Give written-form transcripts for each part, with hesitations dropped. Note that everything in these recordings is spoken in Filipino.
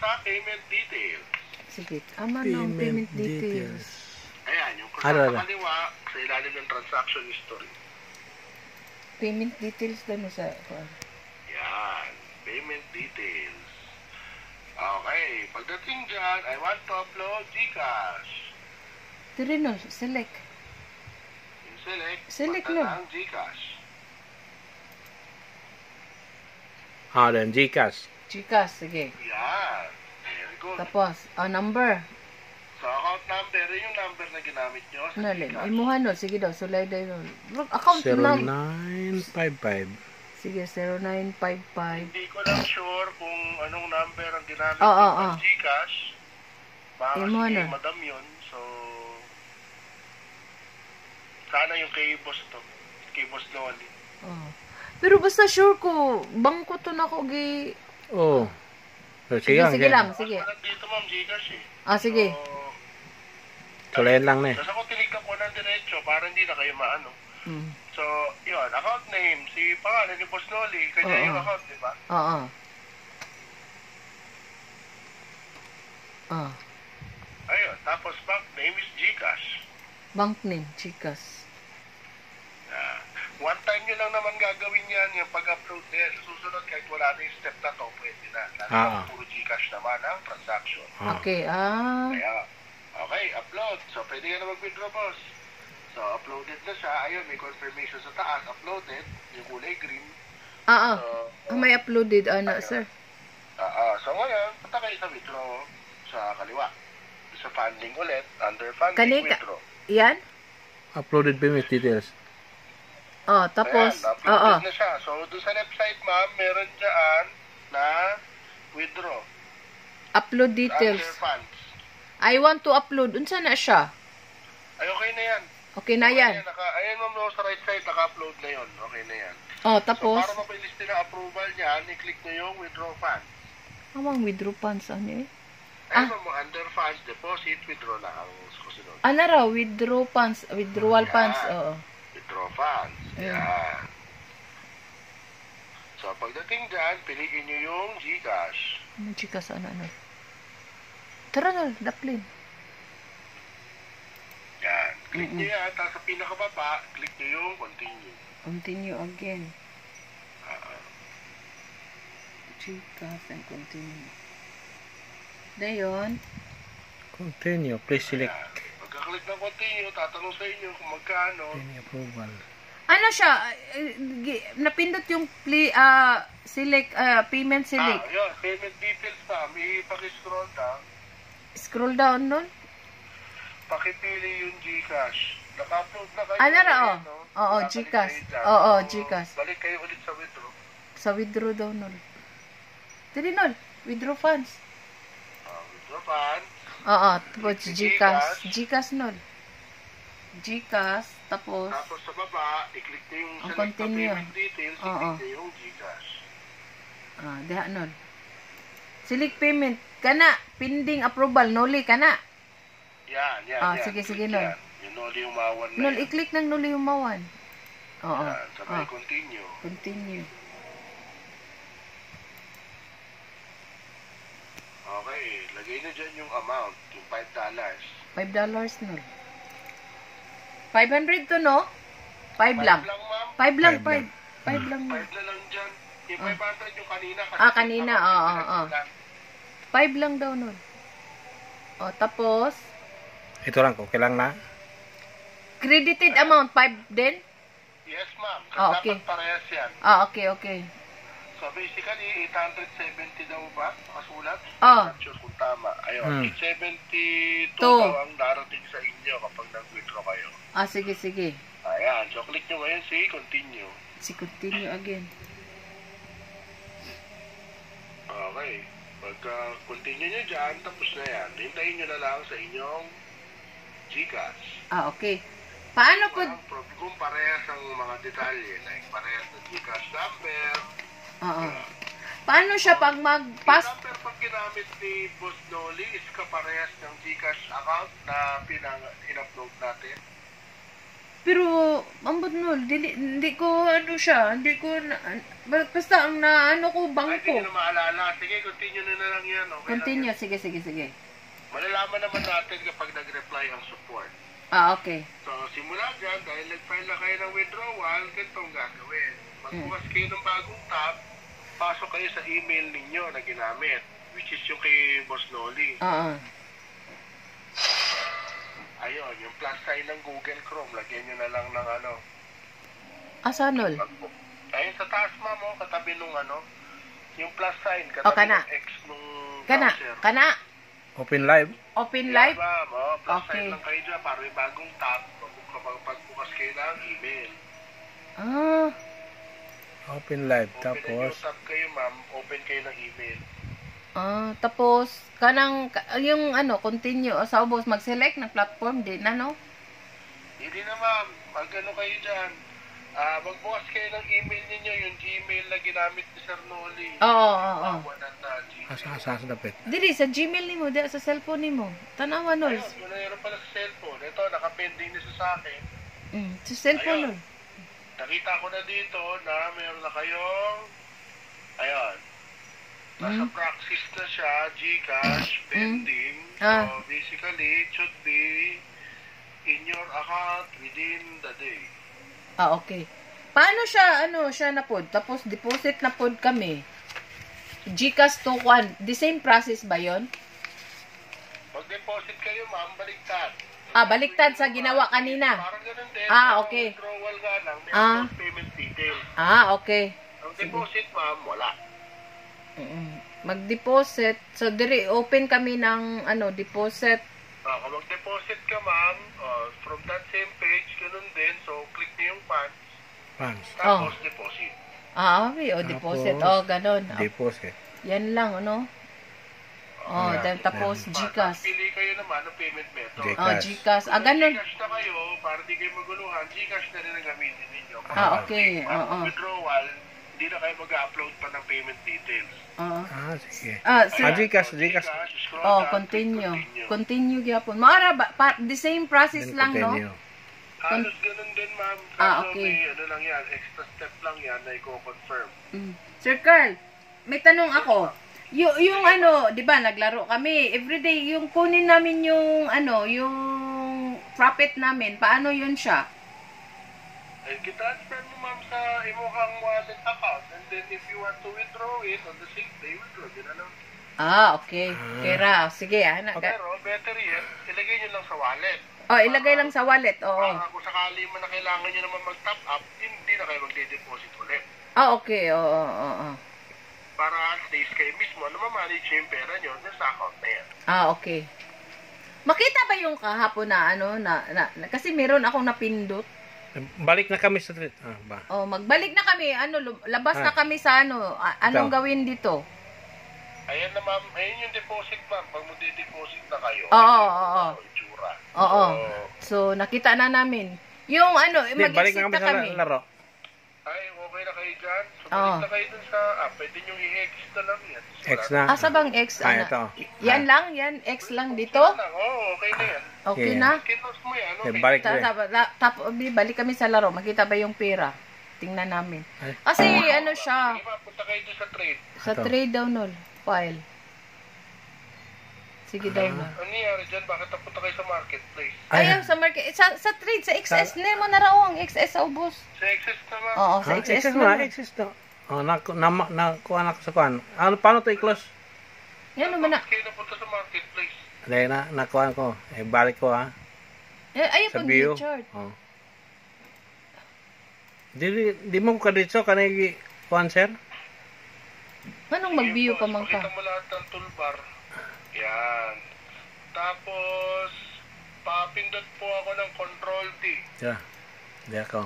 sa payment details. Sige, payment details. Ayan, yung sa kaliwa, sa ilalim ng transaction history. Payment details daw mo sa... Yan, payment details. Okay, pagdating dyan, I want to upload Gcash. Dire no, select. Yung select no. ang Gcash. Then Gcash. Gcash, sige. Yan, very good. Tapos, number. So, account number, yung number na ginamit nyo sa Nalin, Gcash. imuhan no, sige daw, sulay daw no. Account number. 0955. Sige, 0955. Hindi ko lang sure kung anong number ang ginamit ng Gcash. Baka Imuhan sige, no. madam yun. So, sana yung kay boss to. Kay boss Noli. Pero basta sure ko, bangko to na ko gi... Sige lang, sige. Dito ma'am, Gcash eh. Sige. So, layan lang na eh. Tapos ako tinignan ko ng diretso para hindi na kayo maano. So, yun, account name, si pangalan ni Boss Noli, kanya yung account, di ba? Ayun, tapos bank name is Gcash. Bank name, Gcash. One time nyo lang naman gagawin yan, yung pag-upload na yan. Susunod, kahit wala na yung step na to, pwede na. Lalo puro Gcash naman ang transaction. Okay, Kaya, okay, upload. So, pwede ka na mag-withdraw, boss. So, uploaded na siya. Ayun, may confirmation sa taas. Uploaded, yung kulay green. May uploaded, sir. So, ngayon, punta kayo sa withdraw sa kaliwa. Sa funding ulit, under funding, withdraw. Yan? Uploaded payment details. Tapos, uploaded na siya. So, doon sa left side, ma'am, meron dyan na withdraw. Upload details. Under funds. I want to upload. Unsa na siya? Ay, okay na yan. Okay na yan. Ayan, ma'am, no, sa right side, naka-upload na yun. Okay na yan. Tapos? So, para mabilis nila approval niyan, i-click nyo yung withdraw funds. Amang withdraw funds, ano eh? Ayun, ma'am, under funds, deposit, withdraw na ang susunod. Ano raw? Withdraw funds. Withdrawal funds, Withdraw funds. Yan. So, pagdating dyan, piliin nyo yung Gcash. Gcash, ano? Tara na, daplin. Yan. Click nyo yan, tapos sa pinakababa, click nyo yung continue. Continue again. Gcash and continue. Dayon. Continue, please select. Pagka-click ng continue, tatanong sa inyo kung magkano. Any approval. Ano siya? Napindot yung select, payment select. Yun, payment details pa. May paki-scroll down. Scroll down nun? Pakipili yung Gcash. Naka-upload na kayo. Ano ra, Gcash. Gcash. Balik kayo ulit sa withdraw. Sa withdraw daw nun. Dili nun, withdraw funds. Withdraw funds. Tapos Gcash. Gcash nun. Gcash, tapos sa baba, i-click nyo yung select continue. Payment details, i-click nyo yung Gcash. Diha nun. Select payment. Kana, pending approval, noli, kana. Yan. Sige, nol. Yung noli umawan na nol, i-click ng noli umawan. Sabay continue. Continue. Okay, lagay nyo dyan yung amount, yung $5. $5 nol. 500 to, no? 5 lang. 5 lang, ma'am. 5 lang. 5 na lang dyan. Yung 500 yung kanina. Kanina, 5 lang daw nun. Tapos? Ito lang, okay lang na? Credited amount, 5 din? Yes, ma'am. Okay. Dapat parehas yan. Okay. So, basically, 870 daw ba? Nakasulat? Not sure kung tama. Ayun, 872 daw ang darating sa inyo kapag nag-withdraw kayo. Sige. Ayan. So, click nyo ngayon si continue. Continue again. Okay. Pagka-continue nyo dyan, tapos na yan. Hintayin nyo na lang sa inyong Gcash. Okay. Paano po? Kung parehas ang mga detalye, like parehas na Gcash number. Paano siya pag mag-pass? Yung number pag ginamit ni Boss Noli is kaparehas ng Gcash account na in-upload natin. Pero, ambot nol, hindi ko ano siya, hindi ko, basta ang naano ko, Ay, bangko. hindi nyo na maalala. Sige, continue na lang yan. Okay Continue, lang sige. yan. Malalaman naman natin kapag nag-reply ang support. Okay. So, simula dyan, dahil nag-file na kayo ng withdrawal, ganito ang gagawin. Magbukas kayo ng bagong tab, pasok kayo sa email ninyo na ginamit, which is yung kay Boss Noli. Oo. Ayun, yung plus sign ng Google Chrome, lagyan nyo na lang ng ano. Asa nol? Ayun sa taas, ma'am, oh, katabi nung ano, yung plus sign, O, katabi kana. ng X nung Kana, browser. kana. Open live. Open Yeah, live? ma'am, oh, plus Okay. sign lang kayo dyan, para may bagong tab, kapag pagbukas kayo ng email. Ah, Open live. Open Tapos, yung tab kayo, ma'am, open kayo ng email. tapos, kanang, yung ano, continue, sa ubos, mag-select ng platform din, ano? Hindi na, ma'am, mag ano kayo dyan, magbukas kayo ng email ninyo, yung Gmail na ginamit ni Sir Noli. Oo. asa dapit. Dili, sa Gmail nimo, di sa cellphone nimo. Tanawa nol. Ayun, mayroon pala sa cellphone. Ito, nakapending na sa akin. Sa cellphone Ayun. nol. Nakita ko na dito na mayroon na kayong, ayun, nasa praxis na siya, Gcash, pending. So, basically, it should be in your account within the day. Okay. Paano siya, siya na pod? Tapos, deposit na pod kami. Gcash to Kwan. The same process ba yon? Mag-deposit kayo, ma'am, baliktad. Baliktad sa ginawa kanina. Parang ganun din. Okay. Withdrawal nga lang, may payment detail. Okay. Ang deposit, ma'am, wala. Mag-deposit. So, diri, open kami ng, deposit. Kung mag-deposit ka, ma'am, from that same page, ganun din. So, click niyo yung funds, Funds. tapos deposit. Okay. Deposit. Ganon. Deposit. Yan lang, ano? Tapos Gcash. Pili kayo naman ng payment method. Gcash. Gcash. Kung Ganun. Gcash na kayo, para di kayo maguluhan, Gcash na rin ang gamitin ninyo. Okay. Para withdrawal, hindi na kayo mag-upload pa ng payment details. Sige. Sir, Gcash. Scroll down, continue. click Continue gyapon. Maara ba the same process Then lang, no? continue. Halos ganun din, ma'am. Okay. May ano lang yan, extra step lang yan na i-confirm. Sir Carl, may tanong ako. Yung di ba, naglaro kami. Everyday, yung kunin namin yung, yung profit namin. Paano yun siya? I-transfer mo, ma'am, sa imuhang wallet account. And then, if you want to withdraw it on the same day, withdraw din na lang. Okay. Kera. Sige, Pero, better yet, ilagay nyo lang sa wallet. ilagay lang sa wallet. Para kung sakali mo na kailangan nyo naman mag-top up, hindi na kayo magde-deposit ulit. Okay. Oo. Para at least kayo mismo na mamanage yung pera nyo sa account na yan. Okay. Makita ba yung kahapon na kasi meron akong napindot. Balik na kami sa street. Ba? Magbalik na kami. Labas na kami sa anong Ito. gawin dito? Ayan na, ma'am. Ayan yung deposit, ma'am. Pag magde-deposit na kayo. Oo. Itsura. So, nakita na namin. Yung Balik mag-exit na na kami kami. sa laro. Ay, okay na kayo dyan. So, balik na kayo dun sa pwede nyo i-exit na lang yan. X na. Asa bang X? Ito. Yan lang? Yan? X lang dito? Okay na yan. Okay Yeah. na? Kinos mo yan, okay. Balik na. Balik kami sa laro. Makita ba yung pera? Tingnan namin. Ay. Kasi siya, Sige, ma'am, punta kayo dun sa trade. sa Ito. trade daw nul. File. Sige daw nul. Ano nangyari dyan? Bakit napunta kayo sa marketplace? Ayaw sa market. Sa trade, sa XS. Hindi mo narawang XS sa ubos. Sa excess na, ma'am. Oo, sa XS na. Access na. Nakuha na ko sa kuan. Paano to i-close? Yan naman na. Bakit kayo napunta sa marketplace? Dahil nakuha ko. Balik ko Ayaw sa pag view. chart. Di mo ko kaditso kanay kuan sir? Anong mag-view pa man ka? Pakita mo lahat ng toolbar. Yan. Tapos, papindot po ako ng Control T. Yeah. Di ako.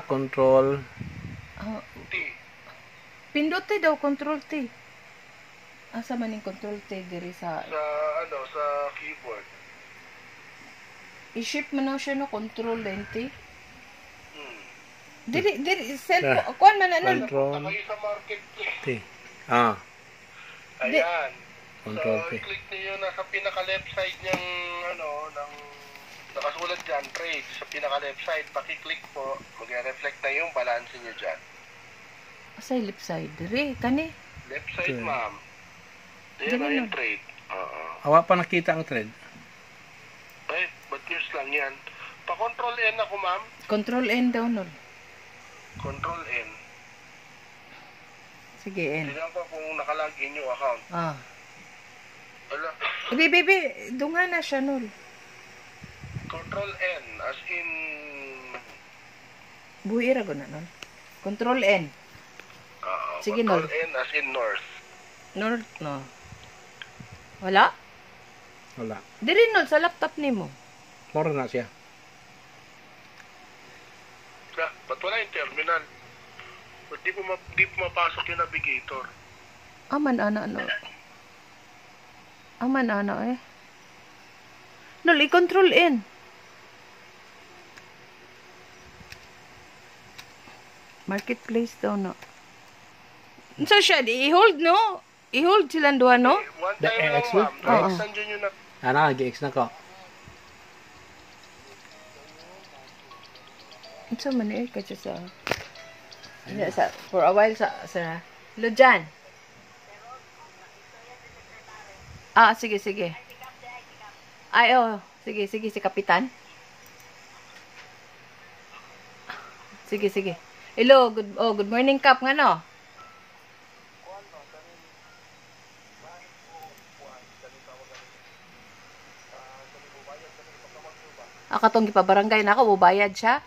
Control. T. Pinduti daw, Control T. Asa man yung Control T diri sa... Sa keyboard. I-shift mo na siya no, Control T. Hmm. Diri, cellphone. Kuan man Control Punta kayo sa marketplace. T. Ayan. Control So, T. i-click niyo na sa pinaka-left side ng, ng nakasulat dyan, trade. Sa pinaka-left side, pakiclick po, mag-reflect na yung balance nyo dyan. Sa left side, dire, kani. Left side, Okay. ma'am. Ayan Ganun na yung na. trade. Oo. Awa pa nakita ang thread. Ay, bad news lang yan. Pa-control N ako, ma'am. Control N daw, Nol. Control N. Sige, N. Tignan ko kung nakalagin yung account. Ah. Ala, Bibi, dunga na siya, Nol. Control N, as in... Buhira ko na, Nol. Control N. Sige, Control Nol. N as in north. North, no. Wala? Wala. Diri, Nol, sa laptop ni mo. Moro na siya. Ba't wala yung terminal? Ba't di pumapasok yung navigator? Aman, ana, no. Aman, ana, eh. Nol, i-control N. Marketplace daw, no. So siya, i-hold, no? I-hold silang duha, no? One The time lang, X ma'am. mo? Oo. Nandiyan yun na... Nag-X na ko. So, man, kasi sa... For a while, sa... Lujan. Ah, sige. Ay, oh. Sige, si Kapitan. Sige. Hello, good morning, Kap, nga, no? Katong gipabarangay na ako, bubayad siya.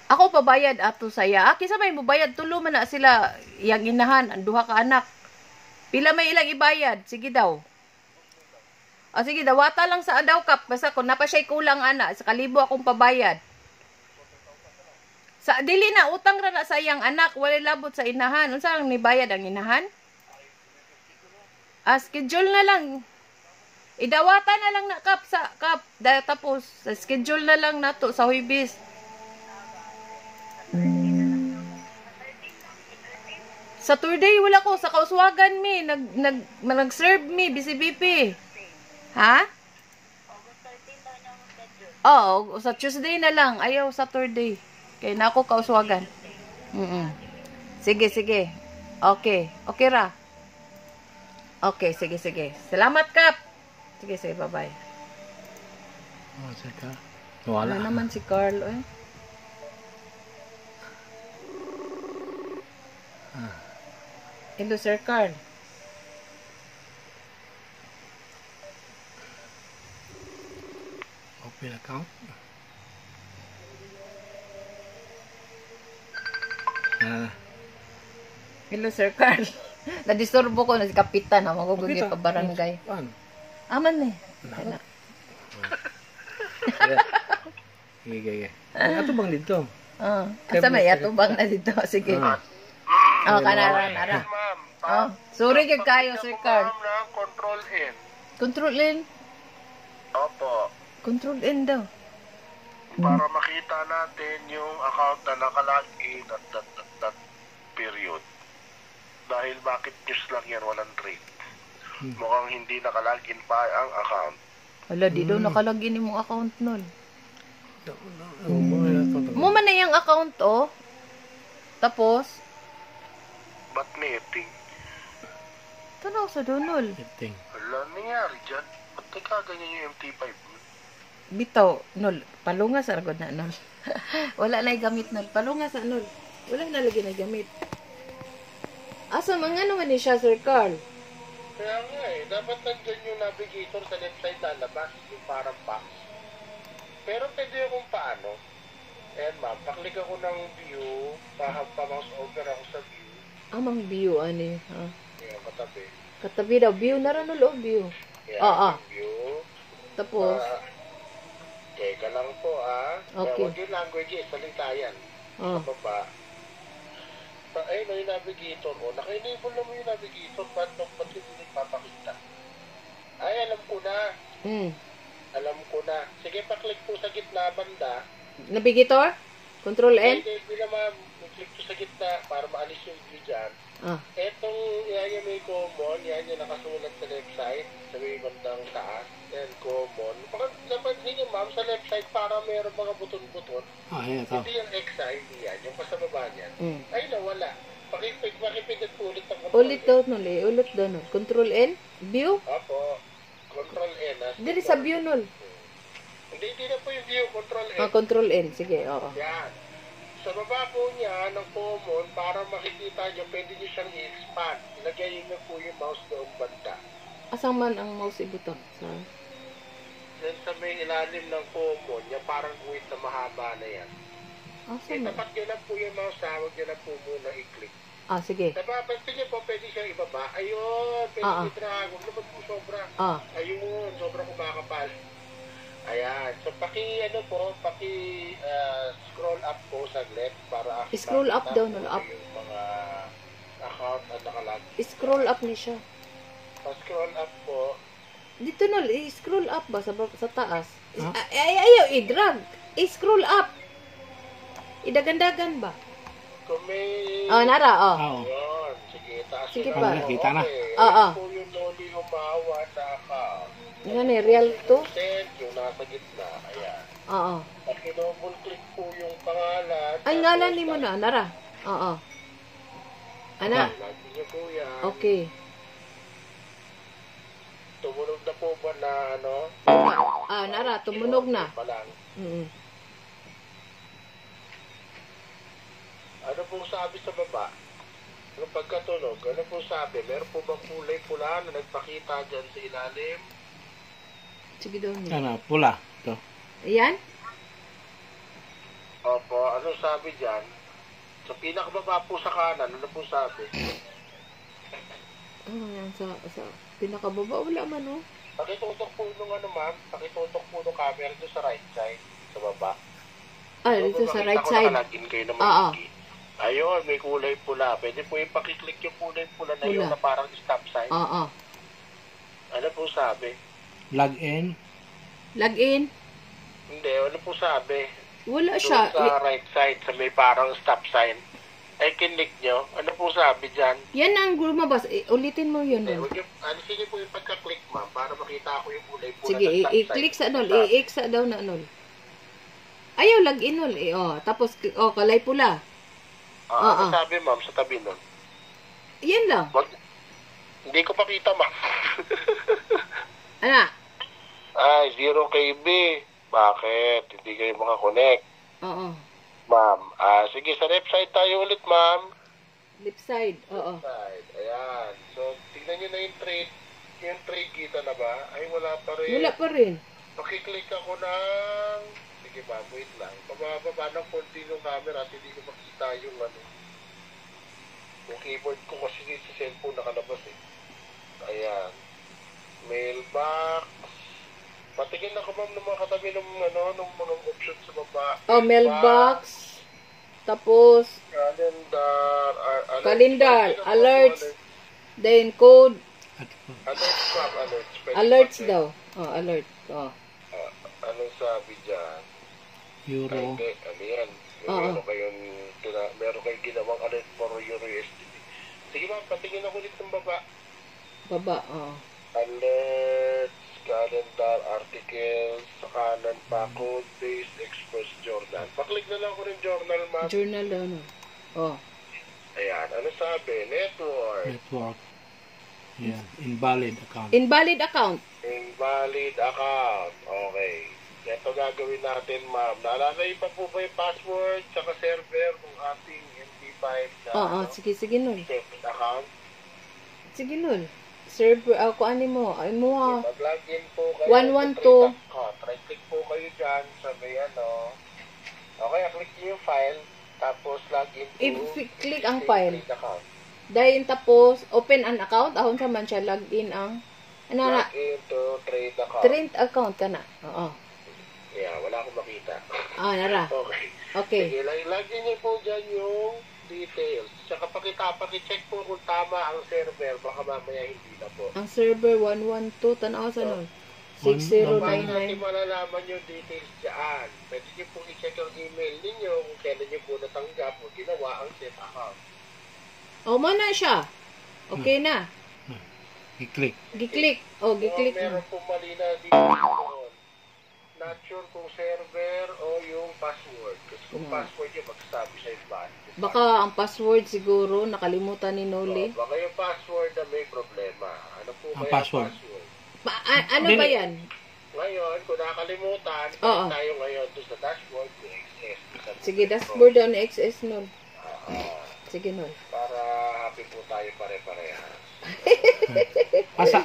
Ako pabayad ato saya. Kisa may mubayad tulo man na sila yang inahan ang duha ka anak. Pila may ilang ibayad? Sige daw. O sige, dawata lang sa adaw kap. Basta kung napa siya'y kulang ana, sa kalibo akong pabayad. Sa dili na utang ra na sa iyang anak, walay labot sa inahan. Unsa ang nibayad ang inahan? Schedule na lang. Idawata na lang na kap sa kap. Tapos sa schedule na lang nato sa Huwebes. Saturday wala ko sa kauswagan mi nag-serve mi BCBP. Ha? Oh, sa Tuesday na lang, ayaw Saturday. Kay nako kauswagan. Sige. Okay ra. Okay, sige. Salamat kap. Sige, bye-bye. Oh, saka. Wala Wala. naman si Carl, eh. Hello, Sir Carl. Open account. Hello, Sir Carl. Nadisturbo ko na si Kapitan, ha, magugugi pa barangay. Ano? Aman eh. Ano? Sige. Ato bang dito? Asa may atubang na dito. Sige. Kanara. Ma'am, Sorry kayo, Sir Carl. ma'am ng control N. Control N. Opo. Control N daw. Para makita natin yung account na nakalagin at that period. Dahil bakit news lang yan, walang trade. Mukhang hindi nakalagin pa ang account. Wala, di daw nakalagin yung account nun. Ano? Mo man na yung account, oh. Tapos, Ba't netting? tanaw sa donol. Iting. Wala nangyari dyan. Ba't nagkaganyan yung MT5 mo? Bitaw, nol. Palunga sa ragod na, nol. Wala na gamit, nol. Palunga sa, nol. Wala na lagi na gamit. Asa, mga naman ni siya, Sir Carl? Kaya nga dapat nandyan yung navigator sa left side lalabas, yung parang box. Pero pwede akong paano. Ayan ma'am, paklik ako ng view, pa-mouse over ako sa view. Amang view, ani, ha? Ayan, katabi. Katabi daw, view na rin, nol, view. Ayan, yung view. Tapos, Teka lang po Okay. Huwag yung language salita yan. Sa baba. Ayun yung navigator mo. Naka-enable na mo yung navigator. Ba't hindi nagpapakita? Ay, alam ko na. Alam ko na. Sige, paklik po sa gitna banda. Navigator? Control N? Hindi na ma'am. Click po sa gitna para maalis yung view dyan. Ah. Etong yan yung may common, yan yung nakasulat sa left side, sa may bandang taas. Yan, common. Bakit napansin niyo, ma'am, sa left side para mayroong mga buton-buton. Yan ito. Hindi yung X, hindi yan. Yung pasababa niyan. Ay, nawala. Pakipindot po ulit ang control. Ulit daw nul eh. Ulit daw nul. Control N? View? Opo. Control N. Diri sa view nul. Hindi na po yung view. Control N. Control N. Sige, oo. Yan. Sa baba po niya ng common, para makikita niyo, pwede niyo siyang i-expand. Ilagay niyo po yung mouse doon banda. Asang man ang mouse i-button? Then sa may ilalim ng common, yung parang guhit na mahaba na yan. Asang man? Tapat niyo lang po yung mouse, huwag niyo lang po muna i-click. Sige. Napapansin niyo po, pwede siyang ibaba. Ayun, pwede i-drag. Huwag naman po sobra. Ayun, sobra kumakapal. Ayan. So, scroll up po saglit para scroll up daw, no? Up. Yung mga account at nakalag. Scroll up ni siya. Scroll up po. Dito no, scroll up ba sa taas? Ayaw, i-drag. I-scroll up. Idagandagan ba? Kung may... Nara, Ayun. Sige, taas. Sige pa. Kita na. Ayan po yung loli humawa na account. Yan eh, real to? Yung nasa gitna. Ayan. At kinobul click po yung pangalan. Ay, ngalan ni mo na, Nara. Ana? Lagi niyo po yan. Okay. Tumunog na po ba na ano? Nara, tumunog na. Ano pong sabi sa baba? Yung pagkatunog, ano pong sabi? Meron po bang kulay pula na nagpakita dyan sa ilalim? Sige daw niya. Ano, pula. Ito. Ayan? Opo, ano sabi dyan? Sa pinakababa po sa kanan, ano po sabi? Yan sa pinakababa, wala man Pakitutok po nung ano ma'am, pakitutok po nung camera doon sa right side, sa baba. Dito sa right side. Nakalagin kayo na maigi. Ayun, may kulay pula. Pwede po ipakiklik yung kulay pula na yun na parang stop sign. Ano po sabi? Log in. Log in? Hindi, ano po sabi? Wala Doon siya. sa right side, sa may parang stop sign. Ay, kinlik nyo. Ano po sabi dyan? Yan ang lumabas. Ulitin mo yun. Sige po yung pagka-click, ma'am, para makita ko yung kulay pula. Sige, i-click sa nol. I-X sa daw na nol. Ayaw, log in nol. Tapos, kalay pula. Ano sabi, ma'am, sa tabi nun? Yan lang. Hindi ko pakita, ma'am. Ana? Ay, 0 KB. Bakit? Hindi kayo makakonect. Ma'am, sige, sa left side tayo ulit, ma'am. Left side, Left side, ayan. So, tignan nyo na yung trade. Yung trade kita na ba? Ay, wala pa rin. Wala pa rin. Pakiklik ako ng... Sige, ma'am, wait lang. Pababa ng konti yung camera at hindi ko makita yung ano. Yung keyboard ko kasi sa cellphone nakalabas eh. Ayan. Mailbox. Patingin ako, ma'am, ng mga katabi ng mga options sa baba. Mailbox. Tapos, calendar, alerts, then code. Alerts, ma'am, alerts. Alerts daw. Alert. Anong sabi dyan? Euro. Ano yan? Meron kayong ginawang alert for Euro USDT. Sige, ma'am, patingin ako ulit ng baba. Alerts, calendar, articles, sa kanan pa, code-based, express, journal. Paklik na lang ako ng journal, ma'am. Journal daw, no? Ayan, ano sabi? Network. Yeah, invalid account. Invalid account. Invalid account. Okay. Ito gagawin natin, ma'am. Naalala pa po ba yung password sa server ng ating MP5 na sige nul. Account? Sige nul. Server, kuan mo. Ay mo mag-login po kayo. 112. Try-click po kayo dyan sa may Okay, click niyo yung file. Tapos login po. I-click ang file. Dahil tapos, open an account. Ahon sa man siya, login ang... Login to trade account. Trade account ka na. Yeah, wala akong makita. Nara. Okay. Sige, login niyo po dyan yung details. Tsaka pakicheck po kung tama ang server. Baka mamaya hindi na po. Ang server 112, tanaw sa nun. 6099. Paano natin malalaman yung details dyan? Pwede niyo po i-check yung email ninyo kung kailan niyo po natanggap o ginawa ang set account. O, mo na siya. Okay na. I-click. Giklik. O, giklik Meron mo. po mali na dito. Doon. Not sure kung server o yung password. Kasi kung password yung magsasabi sa iba. Baka ang password siguro nakalimutan ni Noli. Baka yung password na may problema. Ano po Ang kaya password? Ano ba yan? Ngayon, kung nakalimutan, Oo. tayo ngayon doon sa dashboard ni XS. Sige, dashboard daw ni XS Nol. Sige, Nol. Para happy po tayo pare-parehas. Asa?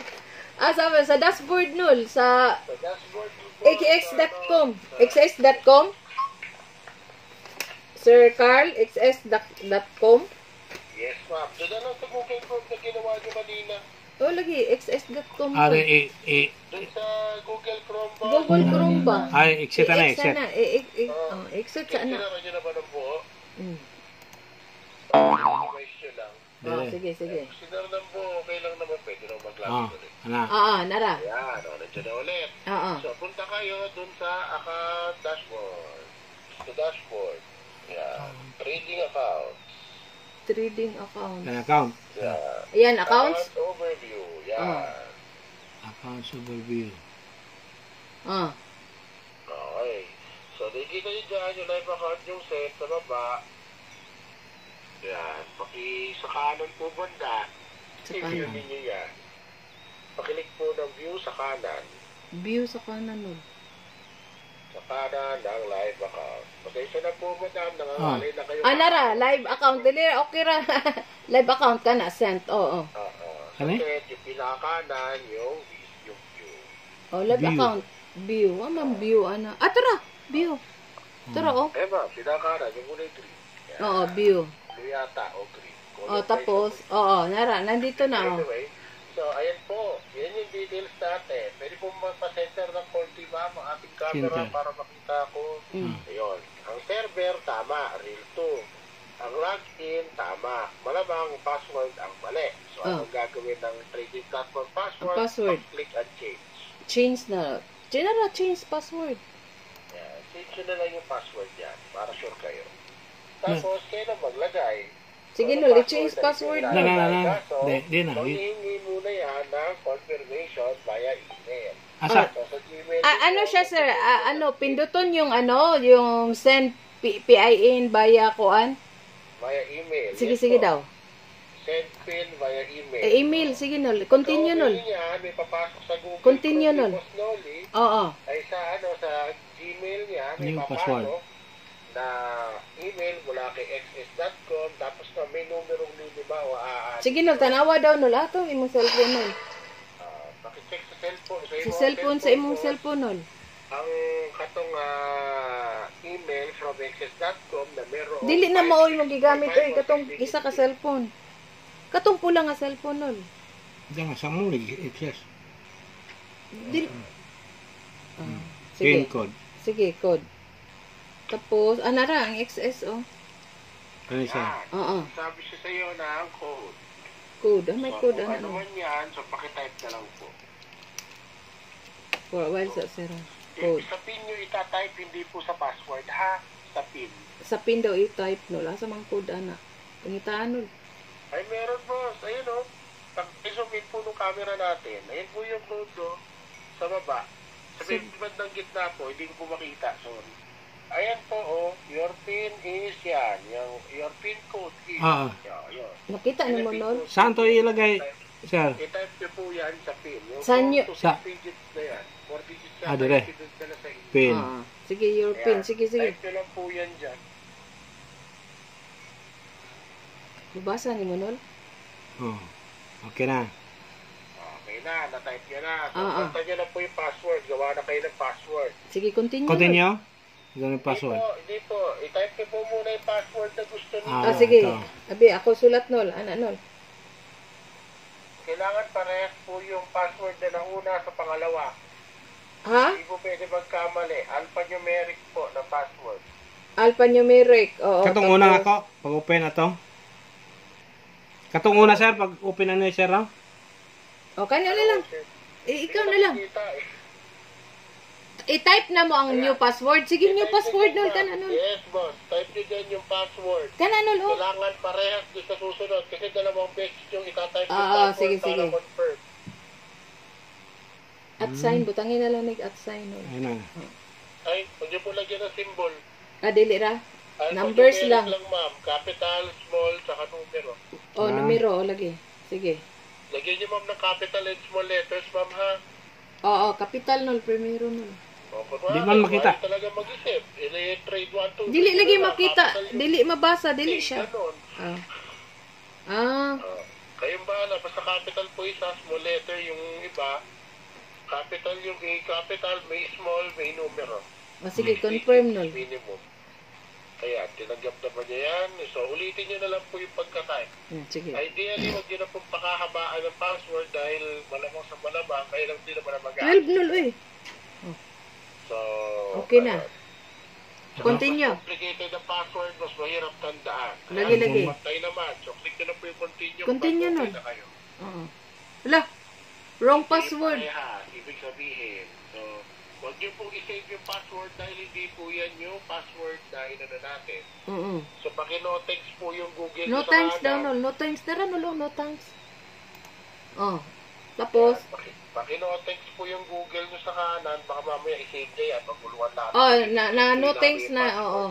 Sabi, sa dashboard Nol, sa Sa dashboard po, xs.com. xs.com. Sir Carl, xs.com. Yes, ma'am. Doon na lang sa Google Chrome na ginawa niyo kanina. O, lagi, xs.com. Ari, Doon sa Google Chrome ba? Google Chrome ba? ay, exit na, exit. Sana. Exit sana. Sinara niyo na ba ng buo? Mm. Question lang. Sige, sige. Sinara ng buo, okay lang naman. Pwede naman Oh, mag-login ulit. ana. Nara. Ayan, nandiyan na ulit. Oo. So, punta kayo dun sa account dashboard. Sa dashboard. Yan. Trading account. Trading account. An account. Yan. Ayan, accounts. Account overview. Yan. Accounts overview. Okay. So, nakikita nyo dyan yung live account yung set sa baba. Yan. Sa kanan po banda. Sa I-view kanan. ninyo yan. Pakilik po ng view sa kanan. View sa kanan Nol. Sa kanan ng live account. Pasensya na po, madam. Nangangalay na kayo. Nara, live account. Dili, okay ra. Live account ka na, sent. Oo. Ano eh? Kasi yung pinakanan, yung view. Live View. account. View. Ma'am, view, Tara. View. Tara, Eh ma'am, pinakanan, yung kulay green. Yan. Oo, view. Blue yata o green. Tapos, Nara, nandito na, Anyway, so ayan po. Yan yung details natin. Pwede po magpa-center ng konti ma'am ang ating camera Center. para makita ko. Ayun. Ang server, tama. Real 2. Ang login, tama. Malamang password ang mali. So, anong gagawin ng trading platform password? Ang password. Click and change. Change na. Change password. Yan. Change nyo na lang yung password yan para sure kayo. Tapos, kayo na maglagay. Sige, So, Nol, ang i-change password na mo. Na. So, Di na. hihingi muna yan ng confirmation via email. Asa? So, sa Gmail, Ano siya, sir? Pinduton yung yung send PIN via kuan? via email. Sige, Yes sige po. daw. Send PIN via email. Email, sige, Nol. Continue, So, Nol. yan, may papasok sa Google Continue, Chrome Nol. ni Boss Noli, Oo. ay sa Gmail niya, may Yung papasok password. na email mula kay xs.com, tapos na may numerong lima o aaari. Sige, Nol. Tanawa daw, Nol. Ato, imong cellphone, Nol. Pakicheck sa cellphone. Sa imong cellphone, Nol. Ang katong email from xs.com na meron. Dili na maoy mo gigamit oy katong isa ka cellphone. Katong pula nga cellphone, Nol. Jangan sa mo lagi access. Dili. PIN Sige. code. Sige, code. Tapos, anara, ang XS, Ano siya? Oo. Sabi siya sa iyo na ang code. Code. May So, code, kung ano ano. man yan, so pakitype na lang po. For a while, sa sir. Code. Sa pin nyo itatype, hindi po sa password, ha? Sa pin. Sa pin daw i-type, Nol. Asa mang code, ana. Pangitaan, Nol. Ay, meron boss. Ayun o. Pag isumit po ng camera natin, ayun po yung code o. Sa baba. Sa bandang gitna po, hindi ko po makita. Sorry. Ayan po o. Your pin is yan. Your pin code is. Yan. Nakita ni mo, Nol? Saan to ilagay, sir? I-type nyo po yan sa pin. Yung Saan 4 nyo- to 6 sa- digits na yan. 4 digits na. dire. Na sa inyo. PIN. Sige, your pin. Ayan. Sige, sige. Type nyo lang po yan dyan. Nabasa ni mo, Nol? Oh. Okay na. Okay na, na-type nyo na. So, Ah. punta nyo na po yung password. Gawa na kayo ng password. Sige, continue. Nol. Continue. Ganun yung password. Hindi po. I-type nyo po muna yung password na gusto nyo. Sige. Ito. Abi, ako sulat, Nol. Ana, Nol. Kailangan parehas po yung password na nauna sa pangalawa. Ha? Hindi po pwede magkamali. Alphanumeric po na password. Alphanumeric. Oo. Katong tapos- una ako, pag-open na to. Katong una, sir, pag-open na niya, sir, no? O, kanya na lang. Ikaw na lang. Kita, eh. I-type na mo ang new password. Sige, new password nol ka na nol. Yes, boss. Type nyo dyan yung password. Ka na nol, oh. Kailangan parehas doon sa susunod kasi dalawang beses yung itatype yung Oo, password sige, para sige. confirm. At sign, butangin na lang at sign nol. Ayun na. Ay, huwag nyo po lagyan ng symbol. Dili ra. Ay, Numbers numeric lang. ma'am. Capital, small, tsaka numero. Oh, numero, oh, lagi. Sige. Lagyan nyo ma'am ng capital and small letters, ma'am ha. Oo, capital nol, primero nol. Di man makita. Ayaw talaga mag-isip. Trade 1, 2, Dili lagi makita, dili mabasa, dili siya. Ganun. Kayong bahala. Basta capital po isa, small letter yung iba. Capital yung A, capital, may small, may numero. Sige, confirm nol. Minimum. Kaya, tinanggap naman niya yan. So, ulitin niyo na lang po yung pagka-type. Sige. Ideally, huwag niyo na pong pakahabaan ng password dahil malamang sa malamang, kaya lang din naman na 12 nol, uy. So, Okay na. Saka Continue. mas complicated ang password, mas mahirap tandaan. Lagi. Patay naman. So, click nyo na po yung continue. Continue kapag nun. okay na kayo. Oo. Wala. Wrong password. Parehas, ibig sabihin. So, huwag nyo pong isave yung password dahil hindi po yan yung password na inano natin. So, paki-no-text po yung Google. No thanks daw nol. No thanks. Dara nol, no thanks. Oh. Tapos, Paki-no-text po yung Google nyo sa kanan. Baka mamaya isave niya yan. Maguluhan natin. oh, no thanks na, oo.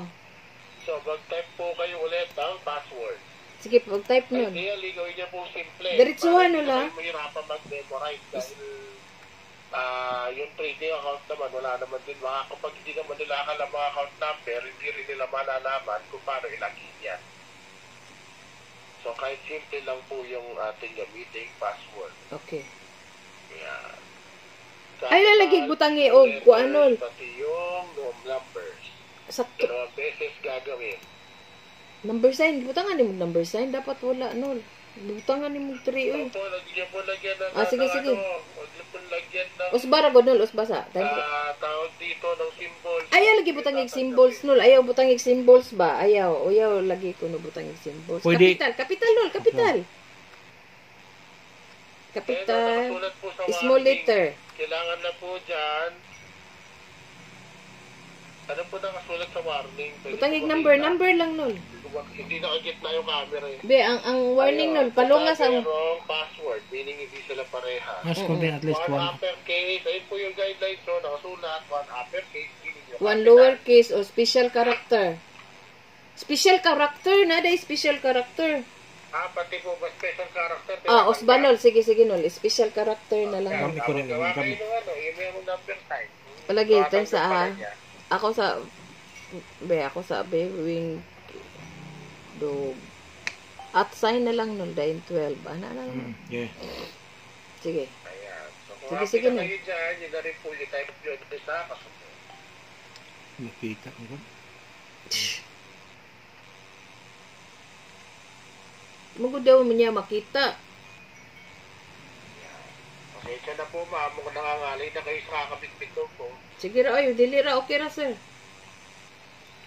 So, mag-type po kayo ulit ng password. Sige, pag-type nol. Ideally, gawin niya po simple. Diretsuhan Para nul, ha? hindi kayo mahirapan mag-memorize dahil yung trading account naman, wala naman din kapag hindi naman nila akala mga account number, hindi rin nila malalaman kung paano ilagin yan. So, kahit simple lang po yung ating gamiting password. Okay. Yan. Ay, lalagay butangi o kuanol. Pati yung numbers. Sakto. Dalawang beses gagawin. Number sign. Butangan ni mo number sign. Dapat wala nol. Butangan ni mo 3, uy. Opo, lagyan po lagyan ng sige. huwag niyo po lagyan ng Usbara ko nol, usbasa. tawag dito ng symbols. Ayaw lagi butangig symbols nol. Ayaw butangig symbols ba? Ayaw lagi ko no butangig symbols. Pwede. Capital nol, capital. Capital. Nakasulat po sa Small warning. letter. Kailangan na po dyan. Ano po nakasulat sa warning? Pwede Butangig po number makita. lang nol. Hindi nakagitna yung camera eh. Be, ang warning nol, palungas ang wrong password, meaning hindi sila pareha. Mas konti at least One one. uppercase, ayun po yung guidelines so nakasulat, one uppercase, meaning yung one capital. lowercase o special character. Special character na day special character. Pati po ba special character? Osba nol, sige nol, special character na lang. Kami ko rin, Gawa kami. kayo ng yung number sign. Palagi tayo sa Tatanggap pala niya. ako sa wing do at sign na lang nol dahil 12. Ano lang. Yeah. Sige. Ayan. So, kung Sige na na. kayo dyan, yun na rin po yung type nyo sa kasunod. Nakita ko. Magod daw mo niya makita. Pasensya na po ma'am, kung nangangalay na kayo sa kakabitbit ko po. Sige ra, ay, dili ra, okay ra sir.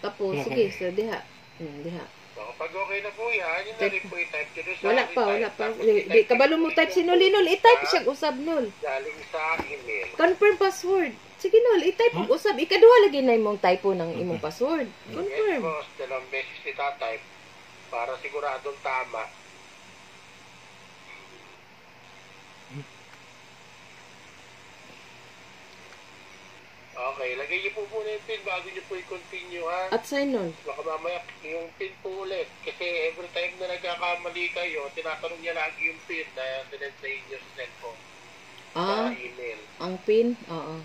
Tapos, Okay. sige, sir, diha. Diha. So, kapag okay na po yan, yun na rin po yung type nyo sa Wala pa. Di, kabalo mo type si Nol, i-type siya usab nol. galing sa email. Confirm password. Sige nol, i-type og usab. Ikaduha lagi na imong typo ng imong password. Yes, Confirm. boss. Dalawang beses type para siguradong tama. Okay, lagay niyo po muna yung pin bago niyo po i-continue ha. At sign nol. Baka mamaya yung pin po ulit. Kasi every time na nagkakamali kayo, tinatanong niya lagi yung pin na sinend sa inyo sa cellphone. Sa email. Ang pin? Oo.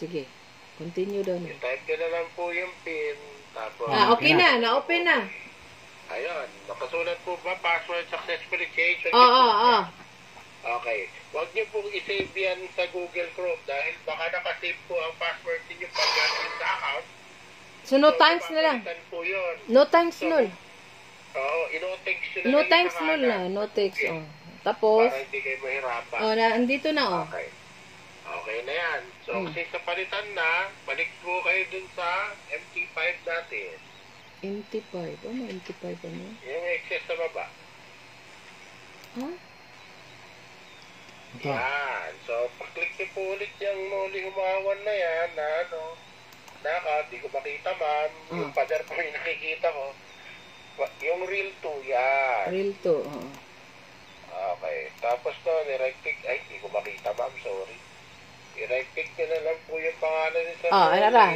Sige. Continue daw nol. I-type nyo na lang po yung pin. Tapos, Okay na. Na-open na. ayun, nakasulat po ba password successfully changed? Oo. Okay. Huwag niyo pong i-save yan sa Google Chrome dahil baka nakasave po ang password ninyo pag gamit sa account. So, no thanks na lang. papalitan po yun. No thanks nol. Oo, ino-text nyo na No lang yung thanks sa nol kanan. na. No thanks. Tapos, Para hindi kayo mahirapan. andito na Okay. Okay na yan. So, kasi sa palitan na, balik po kayo dun sa MT5 natin. MT5. Ano MT5 ano? Yung excess sa baba. Huh? Ito. Yan. So, pag-click niyo po ulit yung muli humawan na yan, na di ko makita, ma'am. Yung pader po yung nakikita ko. Yung real 2, yan. Real to. Oo. Okay. Tapos to, ni-right click. Ay, di ko makita, ma'am. Sorry. I-right click nyo na lang po yung pangalan ni Sir.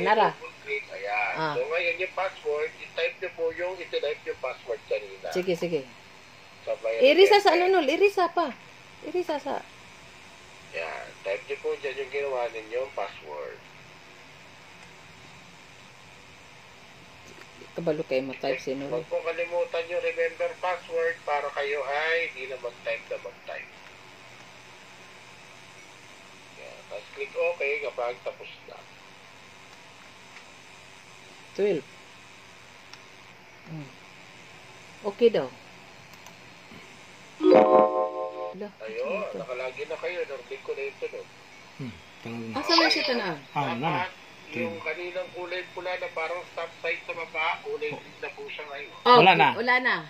Nara. Click. Ayan. So, ngayon yung password, i-type nyo po yung iti-type yung password kanina. Sige. Sabay, Irisa sa ano nul? Irisa pa. Irisa sa... Yan. Type nyo po dyan yung ginawa ninyo, yung password. Kabalo kayo mo-type si Nul. Huwag po kalimutan yung remember password para kayo ay hindi na mag-type. Yan. Tapos click OK kapag tapos na. 12. Okay daw. Ayun, nakalagin na kayo. Narinig ko na yung tunog. Asa na siya tanaan? Dapat yung kaninang kulay pula na parang stop sign sa baba, kulay green na po siya ngayon. Wala na. Wala na.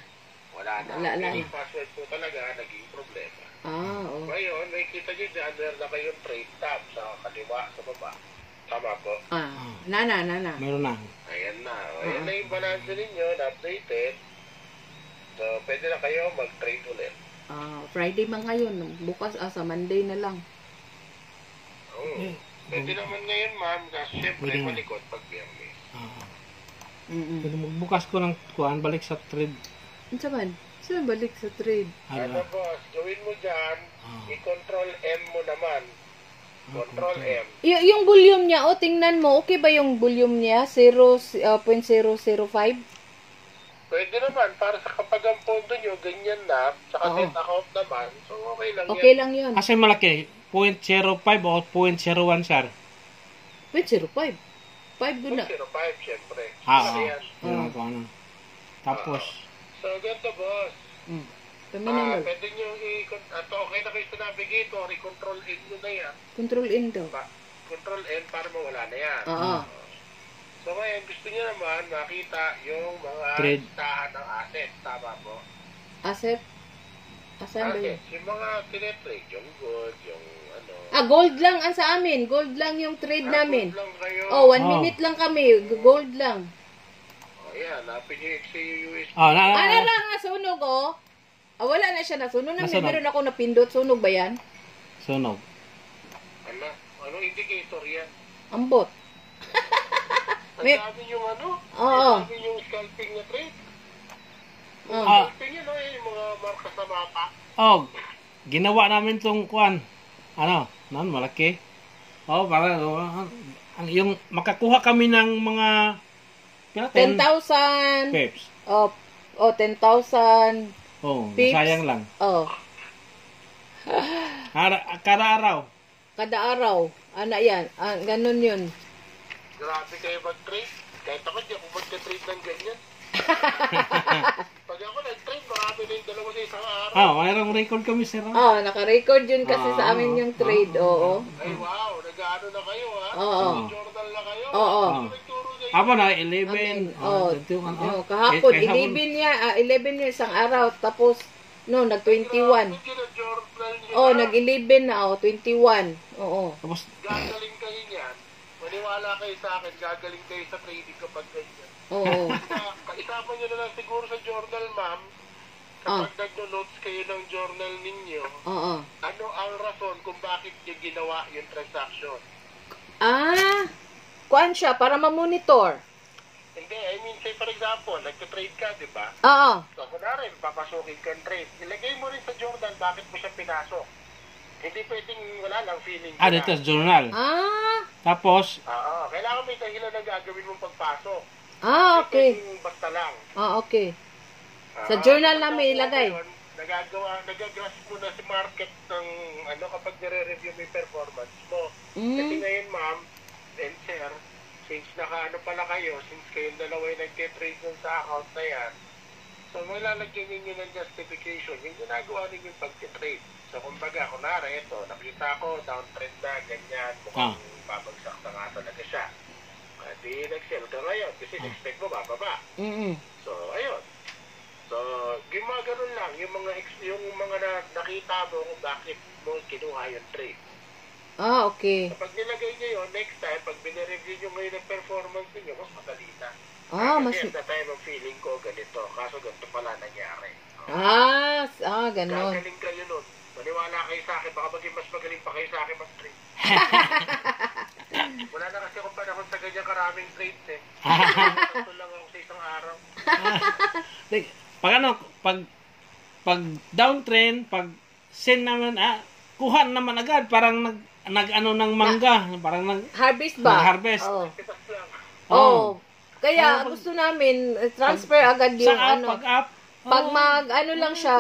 Wala na. Yung password po talaga, naging problema. Oo. Ngayon, may kita nyo dyan, meron na kayong trade tab sa kaliwa, sa baba. Tama po. Nana. Meron na. Ayan na. Ayan na yung balance ninyo, na-updated. So, pwede na kayo mag-trade ulit. Friday man ngayon. Bukas sa Monday na lang. Oo. Pwede naman ngayon, ma'am. Kasi syempre, malikot pag biyernes. Pwede magbukas ko ng kuhan, balik sa trade. Saan balik sa trade? Ano boss, gawin mo dyan, i-control M mo naman. Control M. Yung volume niya, tingnan mo, okay ba yung volume niya? 0.005? Pwede naman, para sa kapag ang pondo nyo, ganyan na, saka set account naman, so okay lang yan. Okay lang yun. Kasi malaki, 0.05 o 0.01 sir? 0.05. 5 doon na. 0.05, syempre. Ano. Tapos, so, ganito boss. Kami na lang. Pwede nyo okay na kayo sa navigator, i-control N nyo na yan. Control in daw. Control N para mawala na yan. So ngayon, gusto nyo naman makita yung mga listahan ng asset. Tama po? Asset? Asan ba yun? Yung mga tinetrade, yung gold, yung ano. Gold lang ang sa amin. Gold lang yung trade namin. Gold lang kayo. 1 minute lang kami. Gold lang. Yan, napin nyo yung XAUSD. Nga, sunog wala na siya nasunog. Meron ako napindot. Sunog ba yan? Sunog. Anong indicator yan? Ambot. Ang dami yung ang dami yung scalping na trade. Scalping yun, yung mga marka sa mapa. Ginawa namin tong kuhan. Malaki. Para yung makakuha kami ng mga 10,000 peps. 10,000 pips. Sayang lang. Kada araw. Yan. Ganun yun. Grabe kayo mag-trade. Kahit ako, di ako mag-trade ng ganyan. Pag ako nag-trade, marami na yung dalawa sa isang araw. Mayroong record kami, sir. Naka-record yun kasi sa amin yung trade. Ay, wow. Nag-ano na kayo, ha? Journal na kayo. Nagturo na 11. Kahapon, 11 niya isang araw. Tapos, nag-21. Nag-11 na, 21. Tapos, gagaling kayo niyan. Maniwala kayo sa akin, gagaling kayo sa trading kapag ganyan. Kaisapan nyo na lang siguro sa journal, ma'am. Kapag nag-notes kayo ng journal ninyo, ano ang rason kung bakit nyo ginawa yung transaction? Kuan siya, para ma-monitor. Hindi, say for example, nagka-trade ka, di ba? So, kunwari, papasukin kang trade. Ilagay mo rin sa journal bakit mo siya pinasok. Hindi pwedeng wala lang feeling. Dito sa journal. Tapos, kailangan may dahilan na gagawin mong pagpasok. Okay. Hindi pwedeng basta lang. Okay. Sa journal namin ilagay. Nagagrasp mo na si market ng kapag nire-review mo yung performance mo. Kasi ngayon, ma'am, and sir, since pala kayo, since kayong dalawa yung nag-trade nun sa account na yan, so malalagyan ninyo ng justification yung ginagawa ninyo yung pag-trade. So kumbaga, kunwari, ito, nakita ko, downtrend na, ganyan, mukhang babagsak na nga talaga siya. Di nag-sell ka ngayon kasi expect mo bababa. So, ayun. So, ganun lang, yung mga nakita mo kung bakit mo kinuha yung trade. Okay. Kapag nilagay nyo yun, next time, pag binireview nyo ngayon ang performance niyo, mas madali na. Mas... Kasi at the time of feeling ko, ganito. Kaso ganito pala nangyari. Ganun. Gagaling kayo nun. Maniwala kayo sa akin, baka maging mas magaling pa kayo sa akin mag-trade. Wala na kasi akong panahon sa ganyan karaming trades eh. Ito lang ako sa isang araw. Pag downtrend, pag send naman, kuha naman agad, parang nag-ano ng mangga, parang harvest ba? Harvest. Pitas lang. Kaya gusto namin transfer agad yung sa pag-up. Pag lang siya,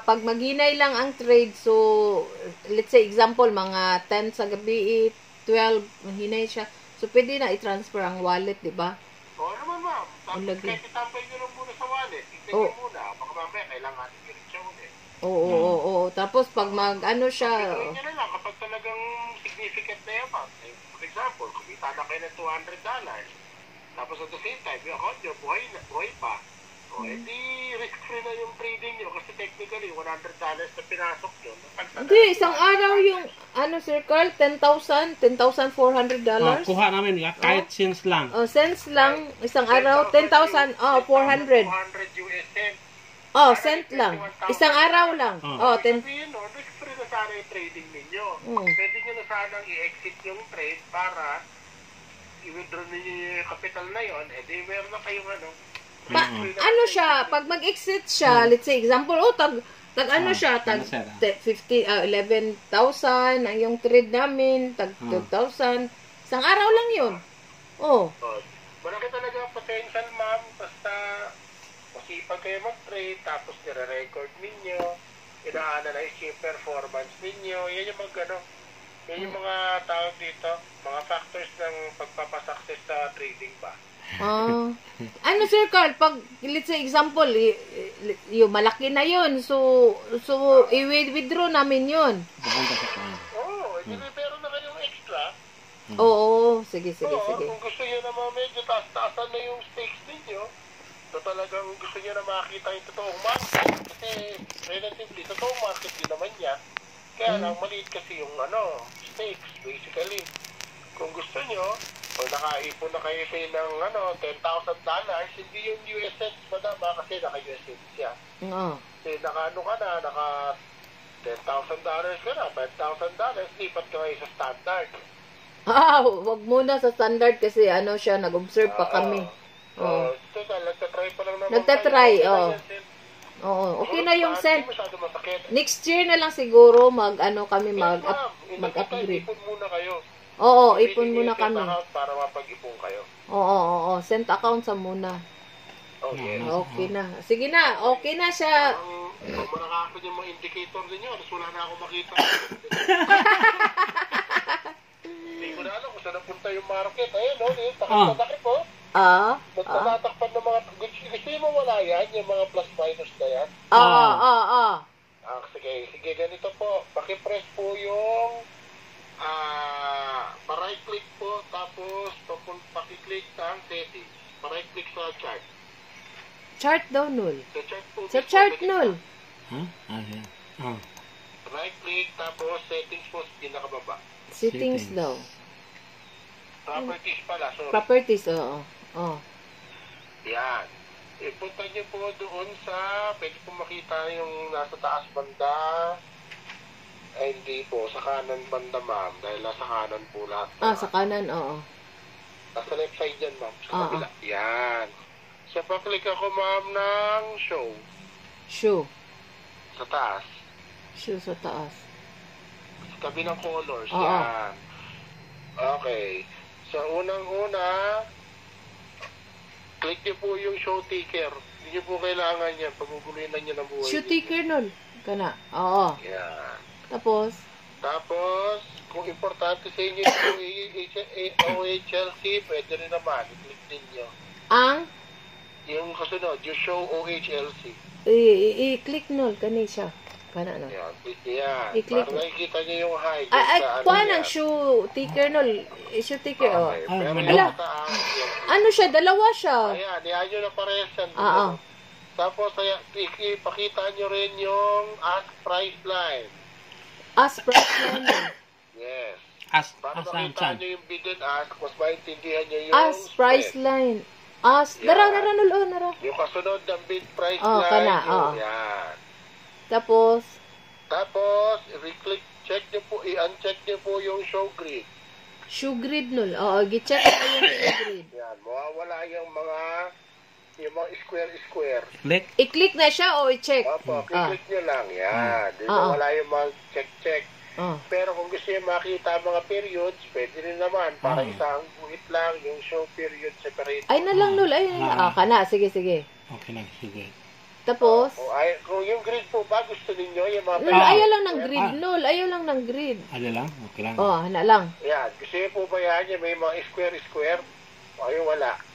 pag maghinay lang ang trade, so let's say example, mga 10 sa gabi, 12, hinay siya. So pwede na i-transfer ang wallet, di ba? Oo naman, ma'am. Kahit itambay nyo lang muna sa wallet. Tignan nyo muna. Baka mamaya kailangan nyo rin siya ulit. Oo. Tapos pag siya... Pagkakaroon nyo na lang kapag talagang significant na yan, ma'am. For example, kumita na kayo ng $200. Tapos at the same time, yung account nyo, buhay pa. O, edi risk-free na yung trading nyo kasi technically, $100 na pinasok nyo. Hindi, isang araw yung, Sir Carl, $10,400. Kuha namin, kahit cents lang. Cents lang, isang araw, 10,400. 400 US cents. Cent lang. Isang araw lang. 10. Risk-free na sana yung trading ninyo. Pwede nyo na sanang i-exit yung trade para i-withdraw ninyo yung capital na yun, edi meron na kayong siya, pag mag-exit siya, let's say example, tag 11,000 ang yung trade namin, tag 12,000, isang araw lang yun. Malaki talaga ang potential, ma'am, basta masipag kayo mag-trade, tapos nire-record ninyo, ina-analyze yung performance ninyo, yan yung yan yung mga tawag dito, mga factors ng pagpapasuccess sa trading ba. Sir Carl, pag let's say example, yung malaki na yun, so i-withdraw namin yun. Pero na kayong extra. Sige. Kung gusto nyo naman medyo taas-taasan na yung stakes ninyo, so talagang gusto nyo na makita yung totoong market, kasi relatively, totoong market din naman niya. Kaya lang, maliit kasi yung stakes, basically. Kung gusto nyo, pag nakaipon na kayo ng $10,000, hindi yung US cents, madama, kasi naka-US cents siya. Kasi naka $10,000 ka na, $5,000, lipat ka kayo sa standard. Wag muna sa standard kasi siya, nag-observe pa kami. Nagtatry pa lang naman. Nagtatry, okay na yung cent. Next year na lang siguro kami mag-upgrade. Ipon muna kayo. Ipon muna kami. Para mapag-ipon kayo. Cent account sa muna. Yes. Okay na. Sige na, okay na siya. Kung manakapin yung mga indicator ninyo, wala na ako makita. Hindi ko na alam kung saan napunta yung market. Ayun, takip po. Nagtatakpan ng mga, gusto mo wala yan, yung mga plus-minus na yan? Sige, ganito po. Pakipress po yung pa-right-click po, tapos pakiclick sa settings. Pa-right-click sa chart. Chart daw, null. Sa chart po. Sa chart, null. Right-click, tapos settings po, pinakababa. Settings daw. Properties pala, sorry. Properties, Yan. Ipunta niyo po doon sa, pwede po makita yung nasa taas banda. Ay, hindi po, sa kanan banda, ma'am. Dahil nasa kanan po lahat. Sa kanan, Nasa left side yan, ma'am. Sa kabila. Yan. So, paklik ako, ma'am, ng show. Show. Sa taas. Show sa taas. Sa tabi ng colors. Yan. Okay. So, unang-una, click niyo po yung show ticker. Hindi niyo po kailangan yan. Paguguluhin lang niyo ng buhay. Show ticker nun. Kana. Yan. Tapos, kung importante sa inyo yung OHLC, pwede rin naman. I-click ninyo. Yung kasunod, yung show OHLC. I-click nun. Kani siya. Kana no. Yan, click yan. I-click. Para nakikita niyo yung high. Kuha ng show ticker nun. Show ticker, Okay. Pero yung taas, siya? Dalawa siya. ayan, yan yun na parehas yan. Tapos, ipakita nyo rin yung ask price line. As price line. Yes. Para As makita nyo yung bid and ask, mas maintindihan nyo yung As price spread. line. As, Yeah. dara nulo, nara. Yung kasunod ng bid price Oh, line, kana, yung oh. yan. Tapos, I-click, check nyo po, i-uncheck nyo po yung show grid. shoe grid nul. Oo, gi-check ko yung shoe grid. Yan, mawawala yung mga square. Click. I-click na siya o i-check? Opo, click nyo lang. Yan. Di ba wala yung mga check. Pero kung gusto nyo makita mga periods, pwede rin naman. Para isang buhit lang yung show period separate. Ay na lang nul. Ay na. Kana. Sige. Okay na, sige. Tapos, Kung yung grid po ba, gusto ninyo yung mga nul, ayaw lang ng grid. Nul, ayaw lang ng grid. Ano lang? Okay lang. Oh, na lang. Yan. Gusto nyo po ba yan? Yung may mga square. O yung wala.